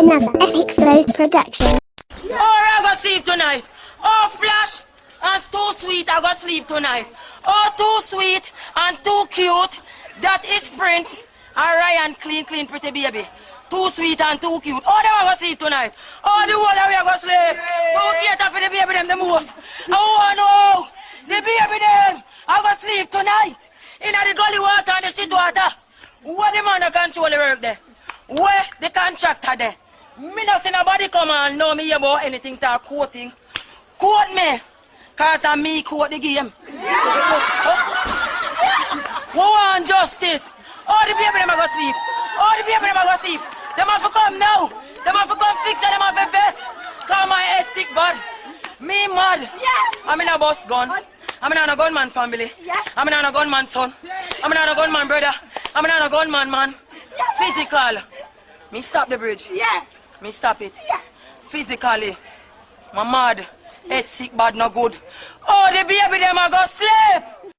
another Epicflows Production. Oh, I go sleep tonight. Oh, Flash and Too Sweet, I go sleep tonight. Oh, Too Sweet and Too Cute, that is Prince. And Ryan, clean, pretty baby. Too Sweet and Too Cute. Oh, they I go sleep tonight. Oh, the whole of we go sleep. Who cater for the baby them the most? Oh, no. The baby them, I go sleep tonight. In the gully water and the shit water. What the man that control the work there? Where the contractor there? Me not see nobody come and know me about anything to quoting. Quote me, cause I me quote the game. We want justice. All the baby them a go sleep. All the baby them a go sleep. Them have to come now. Them have to come fix it. Them have to vex. Cause my head sick bad. Me mad. Yeah. I'm in a boss gun. I'm in a gunman family. Yeah. I'm in a gunman son. Yeah. I'm in a gunman brother. I'm in a gunman man. Yeah. Physical. Me stop the bridge. Yeah. Me stop it. Yeah. Physically. My mad. Head sick bad no good. Oh, the baby them a go sleep.